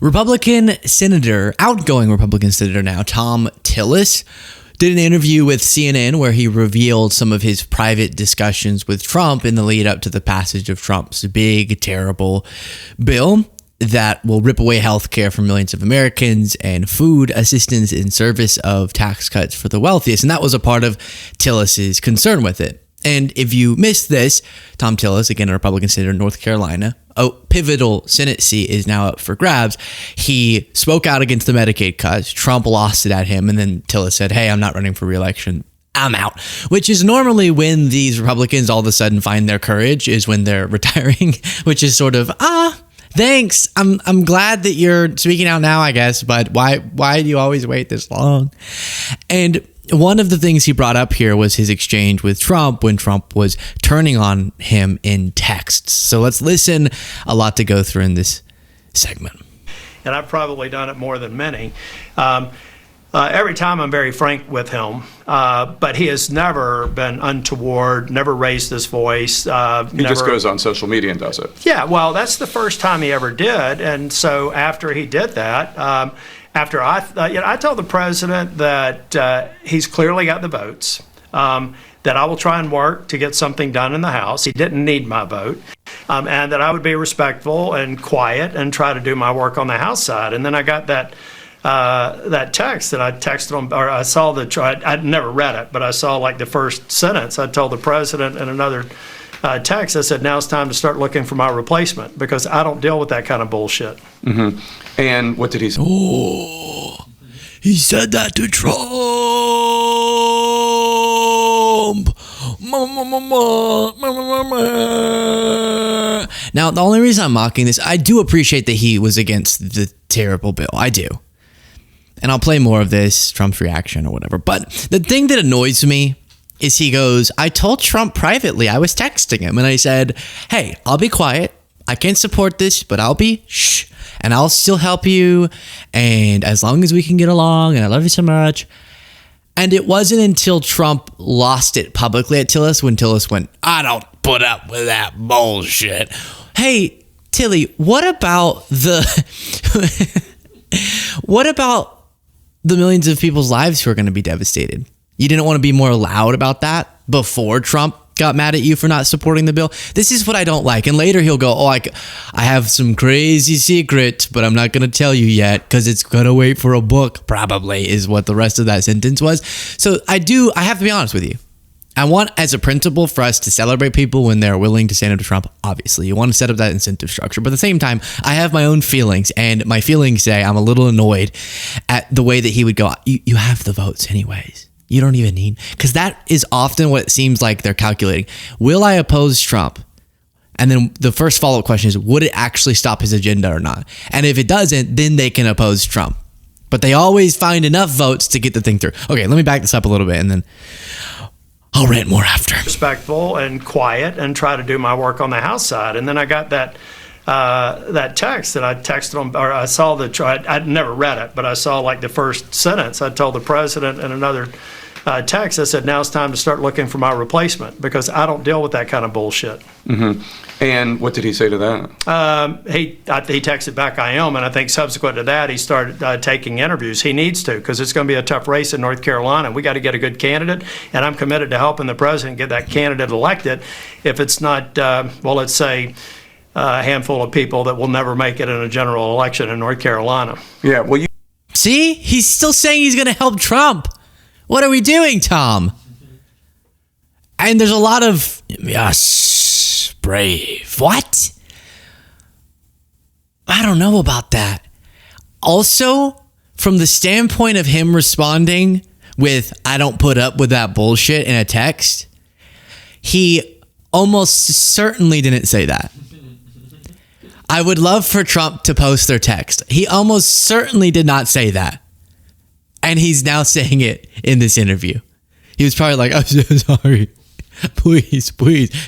Outgoing Republican Senator now, Thom Tillis, did an interview with CNN where he revealed some of his private discussions with Trump in the lead up to the passage of Trump's big, terrible bill that will rip away health care for millions of Americans and food assistance in service of tax cuts for the wealthiest. And that was a part of Tillis's concern with it. And if you missed this, Thom Tillis, again, a Republican senator in North Carolina, a pivotal Senate seat is now up for grabs. He spoke out against the Medicaid cuts. Trump lost it at him. And then Tillis said, hey, I'm not running for re-election. I'm out, which is normally when these Republicans all of a sudden find their courage, is when they're retiring, which is sort of, thanks. I'm glad that you're speaking out now, I guess, but why do you always wait this long? And one of the things he brought up here was his exchange with Trump when Trump was turning on him in texts. So let's listen. A lot to go through in this segment. And I've probably done it more than many. Every time I'm very frank with him, but he has never been untoward, never raised his voice. He just goes on social media and does it. Yeah, well, that's the first time he ever did. And so after he did that, I told the president that he's clearly got the votes, that I will try and work to get something done in the House. He didn't need my vote, and that I would be respectful and quiet and try to do my work on the House side. And then I got that text that I texted him, or I saw I'd never read it, but I saw like the first sentence. I told the president in another text, I said, now it's time to start looking for my replacement, because I don't deal with that kind of bullshit. Mm-hmm. And what did he say? Oh, he said that to Trump. Now, the only reason I'm mocking this, I do appreciate that he was against the terrible bill. I do. And I'll play more of this, Trump's reaction or whatever. But the thing that annoys me is he goes, I told Trump privately, I was texting him, and I said, hey, I'll be quiet. I can't support this, but I'll be shh, and I'll still help you, and as long as we can get along, and I love you so much. And it wasn't until Trump lost it publicly at Tillis when Tillis went, I don't put up with that bullshit. Hey, Tilly, what about the millions of people's lives who are going to be devastated? You didn't want to be more loud about that before Trump got mad at you for not supporting the bill? This is what I don't like. And later he'll go, I have some crazy secret, but I'm not going to tell you yet because it's going to wait for a book, probably, is what the rest of that sentence was. So I have to be honest with you. I want, as a principle, for us to celebrate people when they're willing to stand up to Trump. Obviously, you want to set up that incentive structure. But at the same time, I have my own feelings, and my feelings say I'm a little annoyed at the way that he would go, you have the votes anyways. You don't even need, because that is often what it seems like they're calculating. Will I oppose Trump? And then the first follow-up question is, would it actually stop his agenda or not? And if it doesn't, then they can oppose Trump. But they always find enough votes to get the thing through. Okay, let me back this up a little bit, and then I'll rant more after. Respectful and quiet and try to do my work on the House side. And then I got that text that I texted him, or I saw I'd never read it, but I saw like the first sentence. I told the president in another text, I said, now it's time to start looking for my replacement, because I don't deal with that kind of bullshit. Mm-hmm. And what did he say to that? He texted back, I am, and I think subsequent to that, he started taking interviews. He needs to, because it's going to be a tough race in North Carolina. We got to get a good candidate, and I'm committed to helping the president get that candidate elected. If it's not, let's say, a handful of people that will never make it in a general election in North Carolina. Yeah, well, see, he's still saying he's going to help Trump. What are we doing, Tom? And there's a lot of, yes, brave. What? I don't know about that. Also, from the standpoint of him responding with, I don't put up with that bullshit in a text, he almost certainly didn't say that. I would love for Trump to post their text. He almost certainly did not say that. And he's now saying it in this interview. He was probably like, I'm so sorry. Please.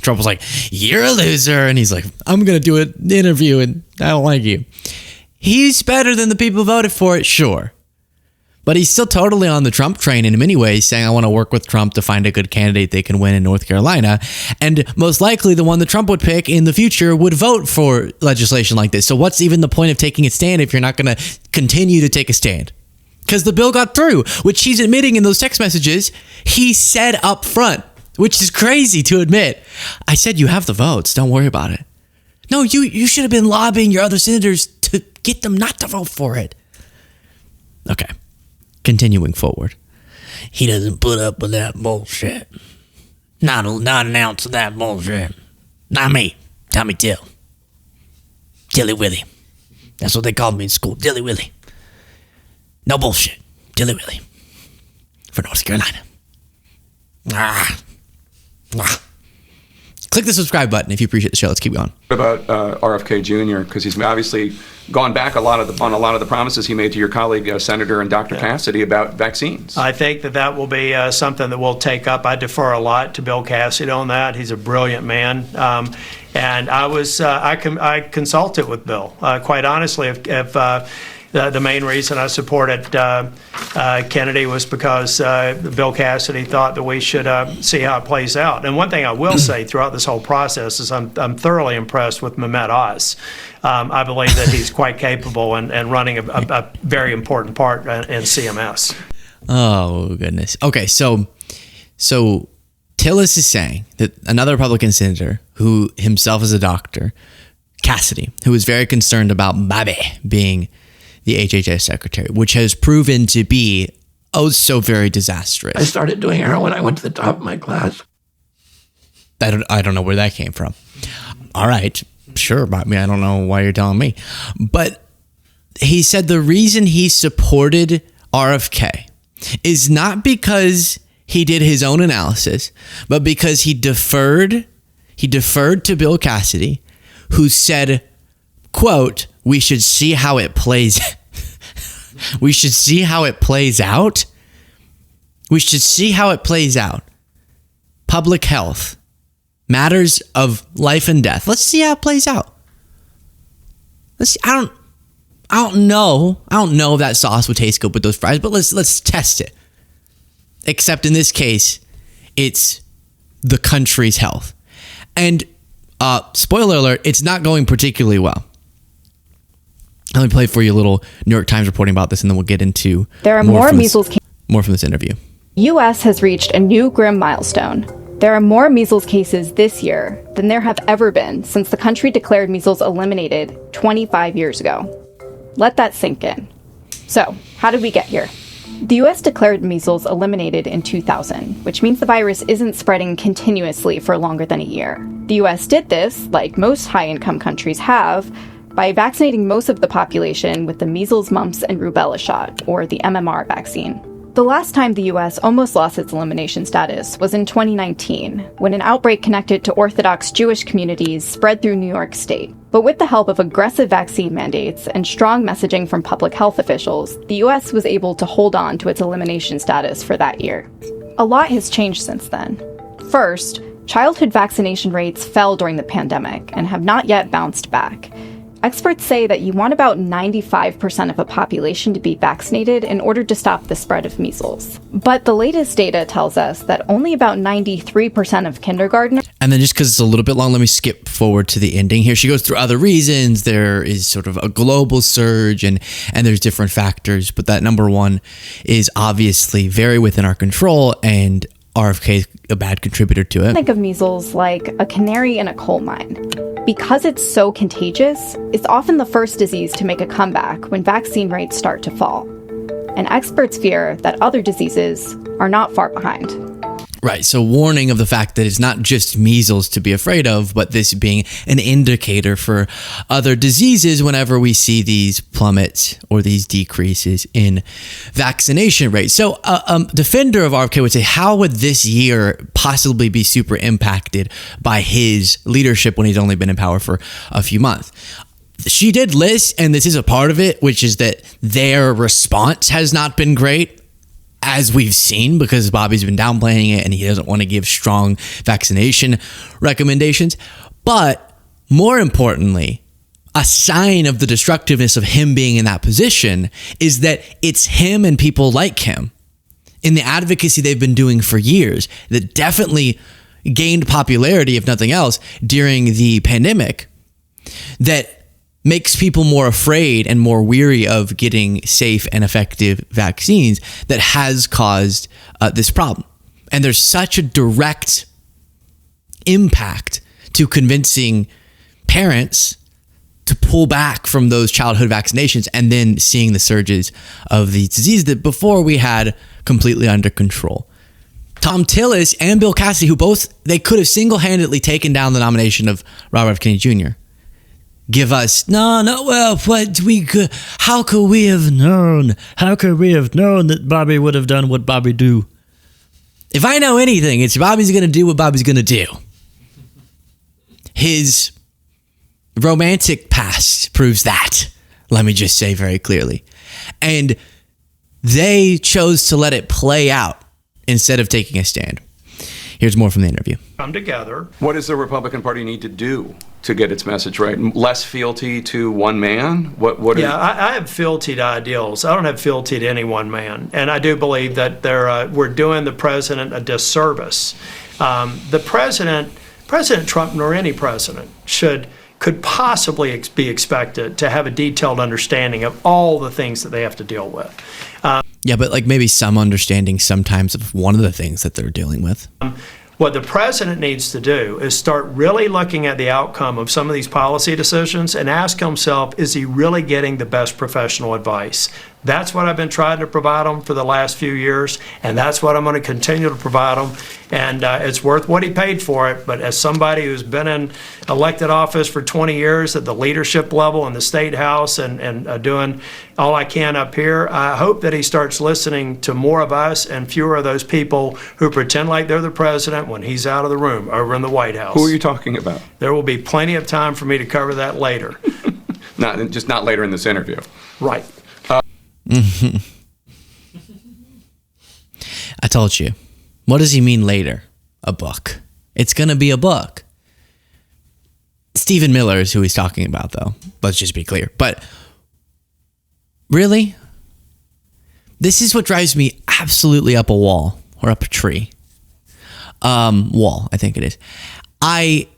Trump was like, you're a loser. And he's like, I'm going to do an interview and I don't like you. He's better than the people who voted for it, sure. But he's still totally on the Trump train in many ways, saying, I want to work with Trump to find a good candidate they can win in North Carolina. And most likely the one that Trump would pick in the future would vote for legislation like this. So what's even the point of taking a stand if you're not going to continue to take a stand? Because the bill got through, which he's admitting in those text messages he said up front, which is crazy to admit. I said, you have the votes. Don't worry about it. No, you should have been lobbying your other senators to get them not to vote for it. Okay. Continuing forward. He doesn't put up with that bullshit. Not an ounce of that bullshit. Not me. Tommy Till. Dilly Willy. That's what they called me in school. Dilly Willy. No bullshit. Dilly Willy. For North Carolina. Click the subscribe button if you appreciate the show. Let's keep going. What about RFK Jr.? Because he's obviously gone back on a lot of the promises he made to your colleague, Senator and Dr. Cassidy about vaccines. I think that will be something that we'll take up. I defer a lot to Bill Cassidy on that. He's a brilliant man. And I consulted with Bill. Quite honestly, if the main reason I supported Kennedy was because Bill Cassidy thought that we should see how it plays out. And one thing I will say throughout this whole process is I'm thoroughly impressed with Mehmet Oz. I believe that he's quite capable and running a very important part in CMS. Oh, goodness. Okay, so Tillis is saying that another Republican senator who himself is a doctor, Cassidy, who is very concerned about Bobby being the HHS secretary, which has proven to be so very disastrous. I started doing heroin. I went to the top of my class. I don't know where that came from. All right, sure, about me. I don't know why you're telling me. But he said the reason he supported RFK is not because he did his own analysis, but because he deferred to Bill Cassidy, who said, quote, we should see how it plays. We should see how it plays out. We should see how it plays out. Public health, matters of life and death. Let's see how it plays out. Let's see. I don't know if that sauce would taste good with those fries, but let's test it. Except in this case, it's the country's health. And spoiler alert, it's not going particularly well. Let me play for you a little New York Times reporting about this, and then we'll get into there are more measles more from this interview. U.S. has reached a new grim milestone. There are more measles cases this year than there have ever been since the country declared measles eliminated 25 years ago. Let that sink in. So, how did we get here? The U.S. declared measles eliminated in 2000, which means the virus isn't spreading continuously for longer than a year. The U.S. did this, like most high-income countries have, by vaccinating most of the population with the measles, mumps, and rubella shot, or the MMR vaccine. The last time the U.S. almost lost its elimination status was in 2019, when an outbreak connected to Orthodox Jewish communities spread through New York State. But with the help of aggressive vaccine mandates and strong messaging from public health officials, the U.S. was able to hold on to its elimination status for that year. A lot has changed since then. First, childhood vaccination rates fell during the pandemic and have not yet bounced back. Experts say that you want about 95% of a population to be vaccinated in order to stop the spread of measles. But the latest data tells us that only about 93% of kindergartners... And then just because it's a little bit long, let me skip forward to the ending here. She goes through other reasons. There is sort of a global surge and there's different factors. But that number one is obviously very within our control, and RFK is a bad contributor to it. Think of measles like a canary in a coal mine. Because it's so contagious, it's often the first disease to make a comeback when vaccine rates start to fall. And experts fear that other diseases are not far behind. Right, so warning of the fact that it's not just measles to be afraid of, but this being an indicator for other diseases whenever we see these plummets or these decreases in vaccination rates. So defender of RFK would say, how would this year possibly be super impacted by his leadership when he's only been in power for a few months? She did list, and this is a part of it, which is that their response has not been great, as we've seen, because Bobby's been downplaying it and he doesn't want to give strong vaccination recommendations. But more importantly, a sign of the destructiveness of him being in that position is that it's him and people like him in the advocacy they've been doing for years that definitely gained popularity, if nothing else, during the pandemic, that makes people more afraid and more weary of getting safe and effective vaccines, that has caused this problem. And there's such a direct impact to convincing parents to pull back from those childhood vaccinations and then seeing the surges of the disease that before we had completely under control. Thom Tillis and Bill Cassidy, who both, they could have single-handedly taken down the nomination of Robert F. Kennedy Jr., give us, how could we have known that Bobby would have done what Bobby do? If I know anything, it's Bobby's going to do what Bobby's going to do. His romantic past proves that, let me just say very clearly. And they chose to let it play out instead of taking a stand. Here's more from the interview. Come together. What does the Republican Party need to do to get its message right? Less fealty to one man? I have fealty to ideals. I don't have fealty to any one man. And I do believe that we're doing the president a disservice. President Trump, nor any president, could possibly be expected to have a detailed understanding of all the things that they have to deal with. Yeah, but like maybe some understanding sometimes of one of the things that they're dealing with. What the president needs to do is start really looking at the outcome of some of these policy decisions and ask himself, is he really getting the best professional advice? That's what I've been trying to provide him for the last few years, and that's what I'm going to continue to provide him. And it's worth what he paid for it. But as somebody who's been in elected office for 20 years at the leadership level in the state house and doing all I can up here, I hope that he starts listening to more of us and fewer of those people who pretend like they're the president when he's out of the room over in the White House. Who are you talking about? There will be plenty of time for me to cover that later. Not later in this interview. Right. I told you. What does he mean later? A book. It's going to be a book. Stephen Miller is who he's talking about, though. Let's just be clear. But really, this is what drives me absolutely up a wall or up a tree. Wall, I think it is. I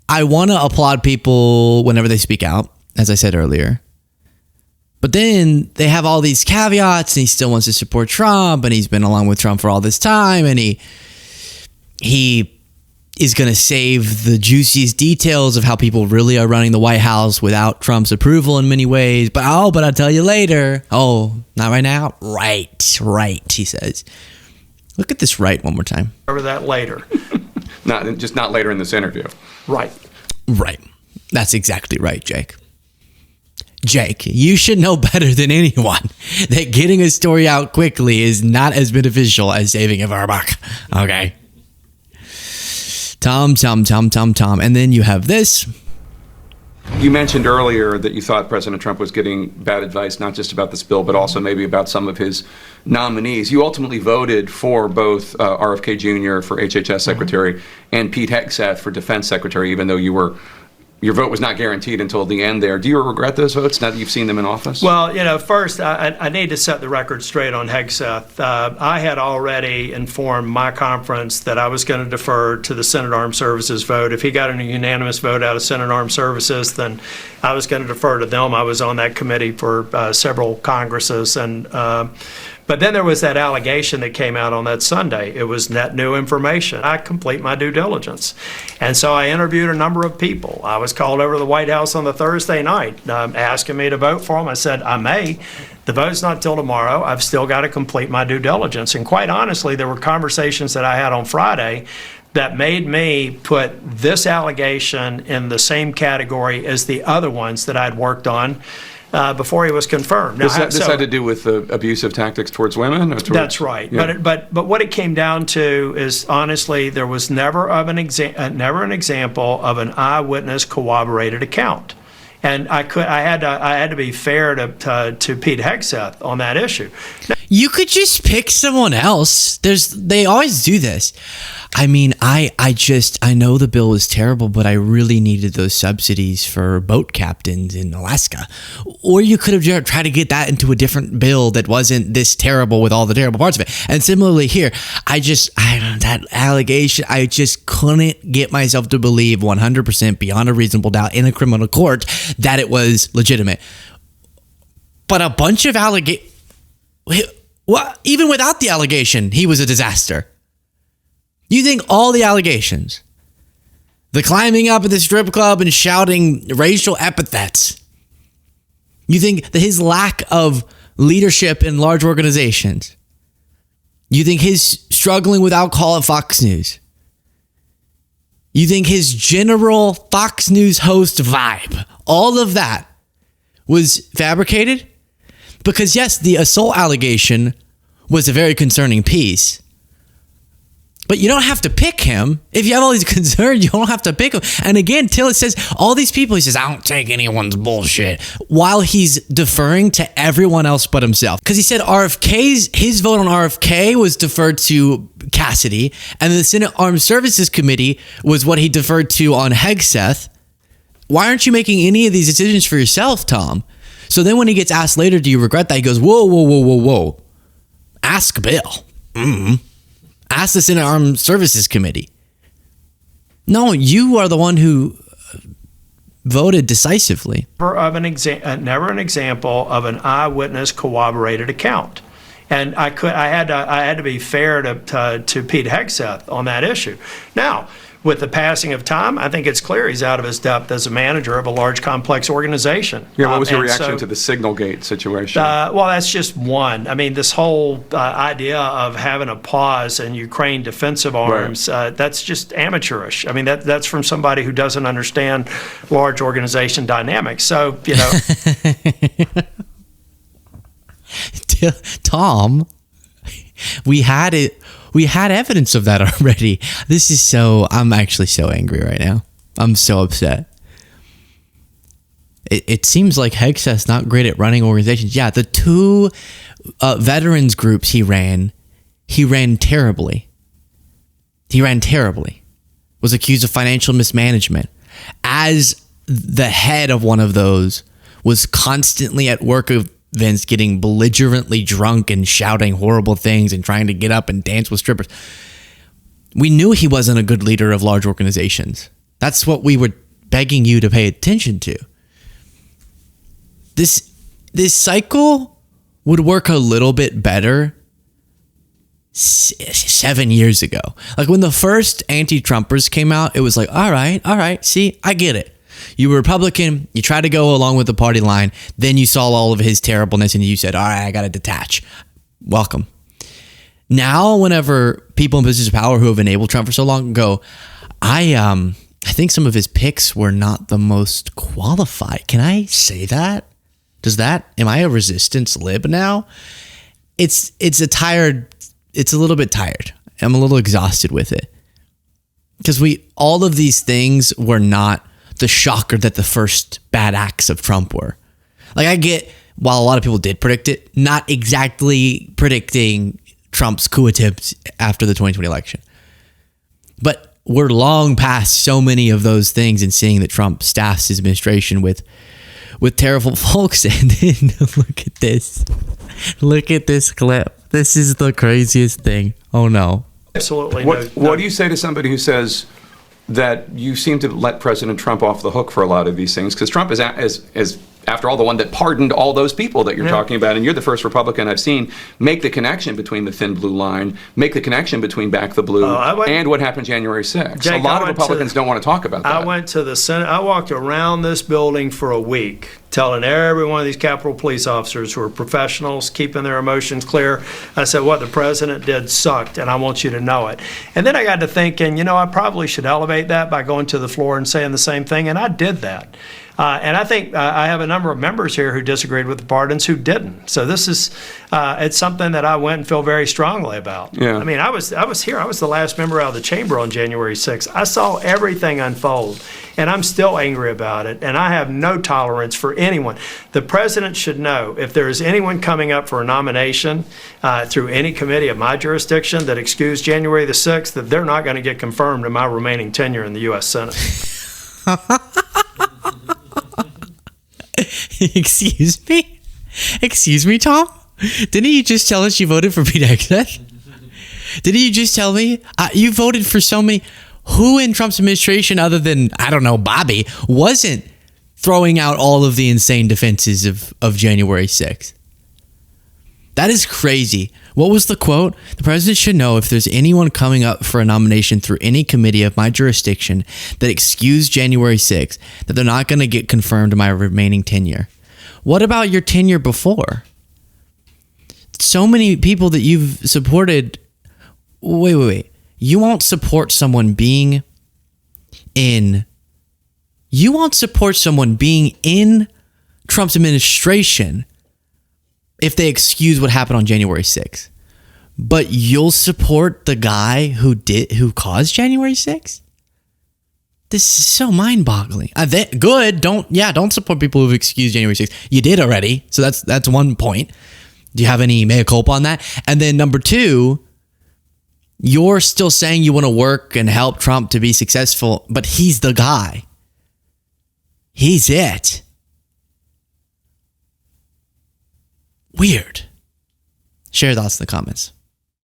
want to applaud people whenever they speak out, as I said earlier. But then they have all these caveats, and he still wants to support Trump, and he's been along with Trump for all this time, and he is going to save the juiciest details of how people really are running the White House without Trump's approval in many ways. But I'll tell you later. Oh, not right now? Right, he says. Look at this right one more time. Cover that later. Not later in this interview. Right. That's exactly right, Jake. Jake, you should know better than anyone that getting a story out quickly is not as beneficial as saving it for a buck. Okay. Tom. And then you have this. You mentioned earlier that you thought President Trump was getting bad advice, not just about this bill, but also maybe about some of his nominees. You ultimately voted for both RFK Jr. for HHS Secretary and Pete Hegseth for Defense Secretary, even though your vote was not guaranteed until the end there. Do you regret those votes now that you've seen them in office? Well, first, I need to set the record straight on Hegseth. I had already informed my conference that I was going to defer to the Senate Armed Services vote. If he got a unanimous vote out of Senate Armed Services, then I was going to defer to them. I was on that committee for several Congresses, but then there was that allegation that came out on that Sunday. It was net new information. I complete my due diligence. And so I interviewed a number of people. I was called over to the White House on the Thursday night asking me to vote for them. I said, I may. The vote's not till tomorrow. I've still got to complete my due diligence. And quite honestly, there were conversations that I had on Friday that made me put this allegation in the same category as the other ones that I'd worked on before he was confirmed. Now, this had to do with abusive tactics towards women? That's right. Yeah. But what it came down to is, honestly, there was never an example of an eyewitness corroborated account. And I had to be fair to Pete Hegseth on that issue. You could just pick someone else. They always do this. I mean, I know the bill was terrible, but I really needed those subsidies for boat captains in Alaska. Or you could have tried to get that into a different bill that wasn't this terrible with all the terrible parts of it. And similarly here, that allegation, I just couldn't get myself to believe 100% beyond a reasonable doubt in a criminal court that it was legitimate. But a bunch of allegations. Well, even without the allegation, he was a disaster. You think all the allegations, the climbing up at the strip club and shouting racial epithets, you think that his lack of leadership in large organizations, you think his struggling with alcohol at Fox News, you think his general Fox News host vibe, all of that was fabricated? Because yes, the assault allegation was a very concerning piece. But you don't have to pick him. If you have all these concerns, you don't have to pick him. And again, Tillis says, all these people, he says, I don't take anyone's bullshit. While he's deferring to everyone else but himself. Because he said his vote on RFK was deferred to Cassidy. And the Senate Armed Services Committee was what he deferred to on Hegseth. Why aren't you making any of these decisions for yourself, Tom? So then when he gets asked later, do you regret that? He goes, whoa. Ask Bill. Ask the Senate Armed Services Committee. No, you are the one who voted decisively. Never an example of an eyewitness corroborated account. And I had to be fair to Pete Hegseth on that issue. Now, with the passing of time, I think it's clear he's out of his depth as a manager of a large, complex organization. Yeah, what was your reaction to the Signalgate situation? Well, that's just one. I mean, this whole idea of having a pause in Ukraine defensive arms, right. That's just amateurish. I mean, that's from somebody who doesn't understand large organization dynamics. So, you know. Tom, we had evidence of that already. I'm actually so angry right now. I'm so upset. It seems like Hegseth's not great at running organizations. Yeah, the two veterans groups he ran terribly. Was accused of financial mismanagement. As the head of one of those, was constantly at work events getting belligerently drunk and shouting horrible things and trying to get up and dance with strippers. We knew he wasn't a good leader of large organizations. That's what we were begging you to pay attention to. This cycle would work a little bit better 7 years ago. Like when the first anti-Trumpers came out, it was like, all right, see, I get it. You were Republican, you tried to go along with the party line, then you saw all of his terribleness and you said, all right, I got to detach. Welcome. Now, whenever people in positions of power who have enabled Trump for so long go, I think some of his picks were not the most qualified. Can I say that? Am I a resistance lib now? It's a little bit tired. I'm a little exhausted with it. Because all of these things were not the shocker that the first bad acts of Trump were. Like I get, while a lot of people did predict it, not exactly predicting Trump's coup attempt after the 2020 election. But we're long past so many of those things and seeing that Trump staffs his administration with terrible folks. And then look at this. Look at this clip. This is the craziest thing. Oh no. Absolutely. What do you say to somebody who says that you seem to let President Trump off the hook for a lot of these things? Because Trump is after all, the one that pardoned all those people that you're talking about, and you're the first Republican I've seen make the connection between the thin blue line, make the connection between back the blue, and what happened January 6th. Jake, a lot of Republicans don't want to talk about that. I went to the Senate. I walked around this building for a week telling every one of these Capitol Police officers who are professionals, keeping their emotions clear. I said, what the president did sucked, and I want you to know it. And then I got to thinking, I probably should elevate that by going to the floor and saying the same thing, and I did that. And I think I have a number of members here who disagreed with the pardons who didn't. So this is it's something that I went and feel very strongly about. Yeah. I mean, I was here. I was the last member out of the chamber on January 6th. I saw everything unfold. and I'm still angry about it, and I have no tolerance for anyone. The president should know if there is anyone coming up for a nomination through any committee of my jurisdiction that excused January the 6th, that they're not going to get confirmed in my remaining tenure in the U.S. Senate. Excuse me? Excuse me, Tom? Didn't you just tell us you voted for Pete Hegseth? Didn't you just tell me you voted for so many? Who in Trump's administration, other than, I don't know, Bobby, wasn't throwing out all of the insane defenses of January 6th? That is crazy. What was the quote? The president should know if there's anyone coming up for a nomination through any committee of my jurisdiction that excused January 6th, that they're not going to get confirmed in my remaining tenure. What about your tenure before? So many people that you've supported. Wait. You won't support someone being in. You won't support someone being in Trump's administration if they excuse what happened on January 6th. But you'll support the guy who caused January 6th? This is so mind-boggling. Good. Don't support people who've excused January 6th. You did already. So that's one point. Do you have any mea culpa on that? And then number two, you're still saying you want to work and help Trump to be successful, but he's the guy. He's it. Weird. Share your thoughts in the comments.